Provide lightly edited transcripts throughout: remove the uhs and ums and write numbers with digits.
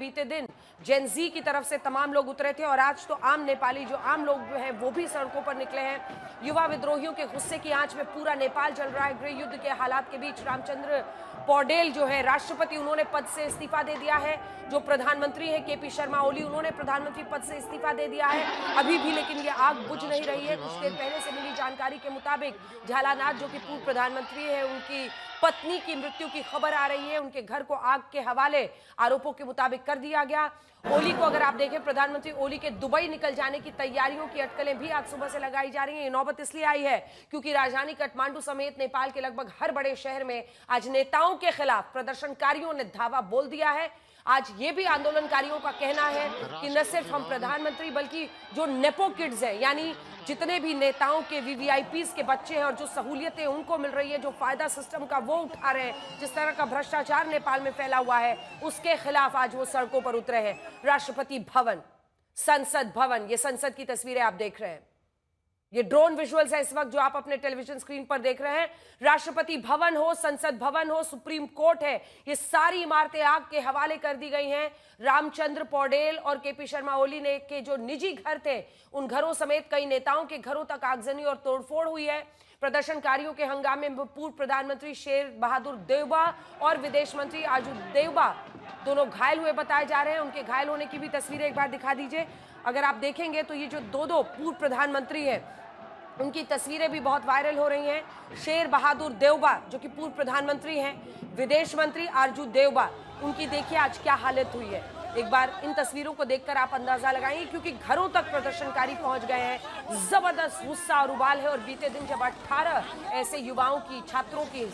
बीते दिन जेन जी की तरफ से तमाम लोग उतरे थे और आज तो आम नेपाली जो आम लोग हैं वो भी सड़कों पर निकले हैं। युवा विद्रोहियों के गुस्से की आंच में पूरा नेपाल जल रहा है। गृह युद्ध के हालात के बीच रामचंद्र पौडेल जो है राष्ट्रपति, उन्होंने पद से इस्तीफा दे दिया है। जो प्रधानमंत्री है केपी शर्मा ओली, उन्होंने प्रधानमंत्री पद से इस्तीफा दे दिया है अभी भी, लेकिन ये आग बुझ नहीं रही है। कुछ देर पहले से मिली जानकारी के मुताबिक झालानाथ जो कि पूर्व प्रधानमंत्री है, उनकी पत्नी की मृत्यु की खबर आ रही है। उनके घर को आग के हवाले आरोपों के मुताबिक कर दिया गया। ओली को अगर आप देखें, प्रधानमंत्री ओली के दुबई निकल जाने की तैयारियों की अटकलें भी आज सुबह से लगाई जा रही हैं। ये नौबत इसलिए आई है क्योंकि राजधानी काठमांडू समेत नेपाल के लगभग हर बड़े शहर में आज नेताओं के खिलाफ प्रदर्शनकारियों ने धावा बोल दिया है। आज ये भी आंदोलनकारियों का कहना है कि न सिर्फ हम प्रधानमंत्री बल्कि जो नेपो किड्स हैं, यानी जितने भी नेताओं के वीवीआईपीज के बच्चे हैं और जो सहूलियतें उनको मिल रही है, जो फायदा सिस्टम का वो उठा रहे हैं, जिस तरह का भ्रष्टाचार नेपाल में फैला हुआ है, उसके खिलाफ आज वो सड़कों पर उतरे हैं। राष्ट्रपति भवन, संसद भवन, ये संसद की तस्वीरें आप देख रहे हैं। ये ड्रोन विजुअल्स है इस वक्त जो आप अपने टेलीविजन स्क्रीन पर देख रहे हैं। राष्ट्रपति भवन हो, संसद भवन हो, सुप्रीम कोर्ट है, ये सारी इमारतें आग के हवाले कर दी गई हैं। रामचंद्र पौडेल और केपी शर्मा ओली ने के जो निजी घर थे, उन घरों समेत कई नेताओं के घरों तक आगजनी और तोड़फोड़ हुई है। प्रदर्शनकारियों के हंगामे में पूर्व प्रधानमंत्री शेर बहादुर देउबा और विदेश मंत्री आजू देउबा दोनों घायल हुए बताए जा रहे हैं। उनके घायल होने की भी तस्वीरें एक बार दिखा दीजिए। अगर आप देखेंगे तो ये जो दो पूर्व प्रधानमंत्री हैं, उनकी तस्वीरें भी बहुत वायरल हो रही हैं। शेर बहादुर देउबा जो कि पूर्व प्रधानमंत्री हैं, विदेश मंत्री आरजू देउबा, उनकी देखिए आज क्या हालत हुई है। एक बार इन तस्वीरों को देखकर आप अंदाजा लगाएंगे क्योंकि घरों तक प्रदर्शनकारी पहुंच गए हैं। जबरदस्त गुस्सा और उबाल है। और बीते दिन जब 18 ऐसे युवाओं की, छात्रों की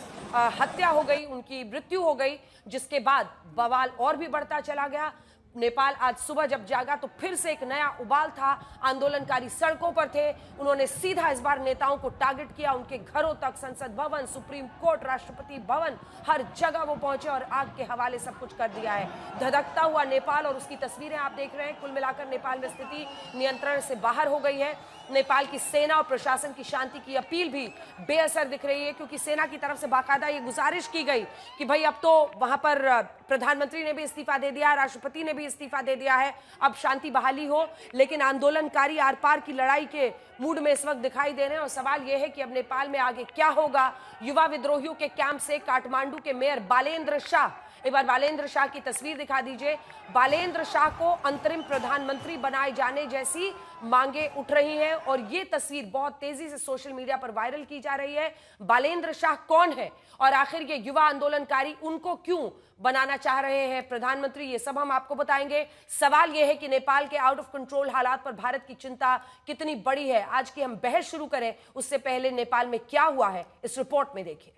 हत्या हो गई, उनकी मृत्यु हो गई, जिसके बाद बवाल और भी बढ़ता चला गया। नेपाल आज सुबह जब जागा तो फिर से एक नया उबाल था। आंदोलनकारी सड़कों पर थे। उन्होंने सीधा इस बार नेताओं को टारगेट किया, उनके घरों तक, संसद भवन, सुप्रीम कोर्ट, राष्ट्रपति भवन, हर जगह वो पहुंचे और आग के हवाले सब कुछ कर दिया है। धधकता हुआ नेपाल और उसकी तस्वीरें आप देख रहे हैं। कुल मिलाकर नेपाल में स्थिति नियंत्रण से बाहर हो गई है। नेपाल की सेना और प्रशासन की शांति की अपील भी बेअसर दिख रही है क्योंकि सेना की तरफ से बाकायदा ये गुजारिश की गई कि भाई अब तो वहां पर प्रधानमंत्री ने भी इस्तीफा दे दिया, राष्ट्रपति ने भी इस्तीफा दे दिया है, अब शांति बहाली हो। लेकिन आंदोलनकारी आर पार की लड़ाई के मूड में इस वक्त दिखाई दे रहे हैं और सवाल यह है कि अब नेपाल में आगे क्या होगा। युवा विद्रोहियों के कैंप से काठमांडू के मेयर बालेंद्र शाह, एक बार बालेंद्र शाह की तस्वीर दिखा दीजिए। बालेंद्र शाह को अंतरिम प्रधानमंत्री बनाए जाने जैसी मांगे उठ रही हैं और ये तस्वीर बहुत तेजी से सोशल मीडिया पर वायरल की जा रही है। बालेंद्र शाह कौन है और आखिर ये युवा आंदोलनकारी उनको क्यों बनाना चाह रहे हैं प्रधानमंत्री, ये सब हम आपको बताएंगे। सवाल यह है कि नेपाल के आउट ऑफ कंट्रोल हालात पर भारत की चिंता कितनी बड़ी है। आज की हम बहस शुरू करें उससे पहले नेपाल में क्या हुआ है इस रिपोर्ट में देखिए।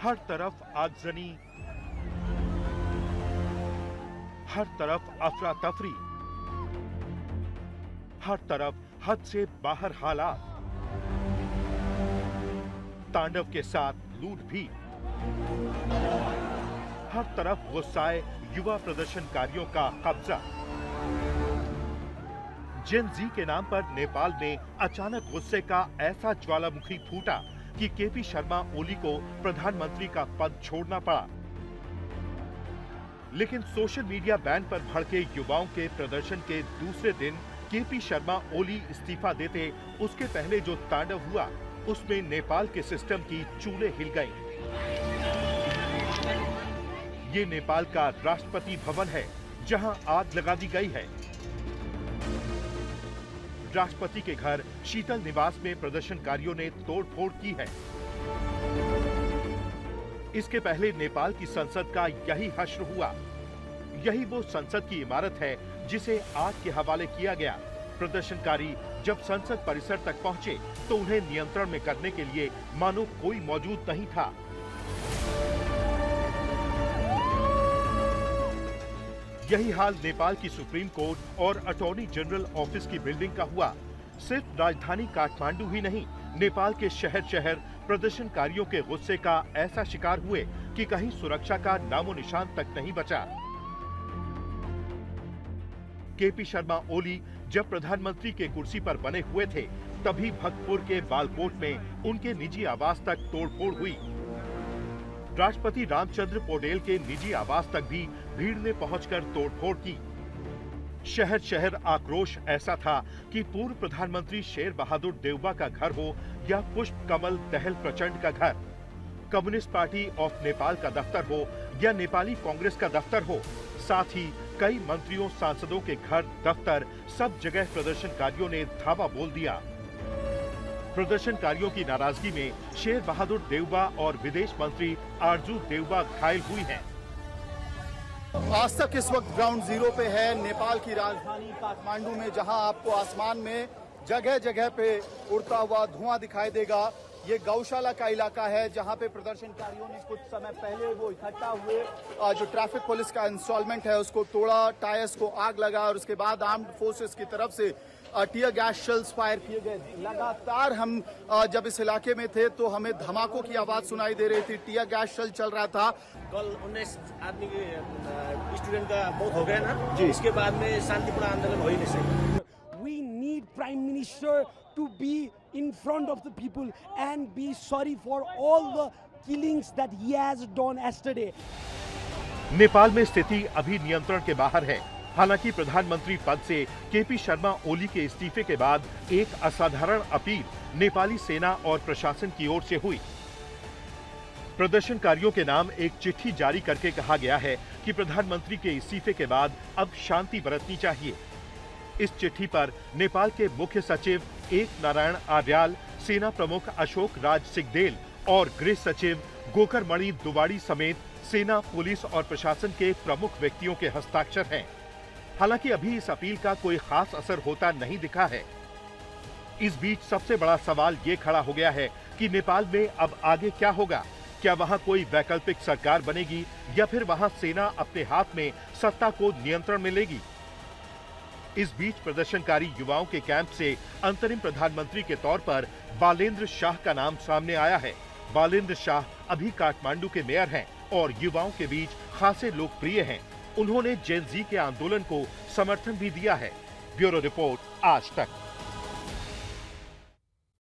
हर तरफ आगजनी, हर तरफ अफरा तफरी, हर तरफ हद से बाहर हालात, तांडव के साथ लूट भी। हर तरफ गुस्साए युवा प्रदर्शनकारियों का कब्जा। जेन जी के नाम पर नेपाल में अचानक गुस्से का ऐसा ज्वालामुखी फूटा कि केपी शर्मा ओली को प्रधानमंत्री का पद छोड़ना पड़ा। लेकिन सोशल मीडिया बैन पर भड़के युवाओं के प्रदर्शन के दूसरे दिन केपी शर्मा ओली इस्तीफा देते उसके पहले जो तांडव हुआ उसमें नेपाल के सिस्टम की चूल्हे हिल गई। ये नेपाल का राष्ट्रपति भवन है जहां आग लगा दी गई है। राष्ट्रपति के घर शीतल निवास में प्रदर्शनकारियों ने तोड़फोड़ की है। इसके पहले नेपाल की संसद का यही हश्र हुआ। यही वो संसद की इमारत है जिसे आग के हवाले किया गया। प्रदर्शनकारी जब संसद परिसर तक पहुंचे तो उन्हें नियंत्रण में करने के लिए मानो कोई मौजूद नहीं था। यही हाल नेपाल की सुप्रीम कोर्ट और अटॉर्नी जनरल ऑफिस की बिल्डिंग का हुआ। सिर्फ राजधानी काठमांडू ही नहीं, नेपाल के शहर शहर प्रदर्शनकारियों के गुस्से का ऐसा शिकार हुए कि कहीं सुरक्षा का नामो निशान तक नहीं बचा। केपी शर्मा ओली जब प्रधानमंत्री के कुर्सी पर बने हुए थे, तभी भक्तपुर के बालकोट में उनके निजी आवास तक तोड़फोड़ हुई। राष्ट्रपति रामचंद्र पौडेल के निजी आवास तक भी भीड़ ने पहुंचकर तोड़फोड़ की। शहर शहर आक्रोश ऐसा था कि पूर्व प्रधानमंत्री शेर बहादुर देवबा का घर हो या पुष्प कमल दहल प्रचंड का घर, कम्युनिस्ट पार्टी ऑफ नेपाल का दफ्तर हो या नेपाली कांग्रेस का दफ्तर हो, साथ ही कई मंत्रियों सांसदों के घर दफ्तर, सब जगह प्रदर्शनकारियों ने धावा बोल दिया। प्रदर्शनकारियों की नाराजगी में शेर बहादुर देवबा और विदेश मंत्री आरजू देवबा घायल हुई हैं। आज तक इस वक्त ग्राउंड जीरो पे है नेपाल की राजधानी काठमांडू में, जहां आपको आसमान में जगह जगह पे उड़ता हुआ धुआं दिखाई देगा। ये गौशाला का इलाका है जहां पे प्रदर्शनकारियों ने कुछ समय पहले वो इकट्ठा हुए, जो ट्रैफिक पुलिस का इंस्टॉलमेंट है उसको तोड़ा, टायर्स को आग लगा और उसके बाद आर्म्ड फोर्सेस की तरफ से टीयर गैस शेल्स फायर किए गए। लगातार हम जब इस इलाके में थे तो हमें धमाकों की आवाज सुनाई दे रही थी, टीयर गैस शेल चल रहा था। कल 19 आदमी के स्टूडेंट का मौत हो गया ना जी, इसके बाद में शांतिपूर्ण आंदोलन हो ही नहीं सकता। We need Prime Minister to be in front of the people and be sorry for all the killings that he has done yesterday. Nepal में स्थिति अभी नियंत्रण के बाहर है। हालांकि प्रधानमंत्री पद से केपी शर्मा ओली के इस्तीफे के बाद एक असाधारण अपील नेपाली सेना और प्रशासन की ओर से हुई। प्रदर्शनकारियों के नाम एक चिट्ठी जारी करके कहा गया है कि प्रधानमंत्री के इस्तीफे के बाद अब शांति बरतनी चाहिए। इस चिट्ठी पर नेपाल के मुख्य सचिव एक नारायण आर्याल, सेना प्रमुख अशोक राज सिंहदेल और गृह सचिव गोकरमणि दुवाड़ी समेत सेना, पुलिस और प्रशासन के प्रमुख व्यक्तियों के हस्ताक्षर हैं। हालांकि अभी इस अपील का कोई खास असर होता नहीं दिखा है। इस बीच सबसे बड़ा सवाल ये खड़ा हो गया है कि नेपाल में अब आगे क्या होगा? क्या वहां कोई वैकल्पिक सरकार बनेगी या फिर वहां सेना अपने हाथ में सत्ता को नियंत्रण में लेगी? इस बीच प्रदर्शनकारी युवाओं के कैंप से अंतरिम प्रधानमंत्री के तौर पर बालेंद्र शाह का नाम सामने आया है। बालेंद्र शाह अभी काठमांडू के मेयर हैं और युवाओं के बीच खासे लोकप्रिय हैं। उन्होंने जेन जी के आंदोलन को समर्थन भी दिया है। ब्यूरो रिपोर्ट, आज तक।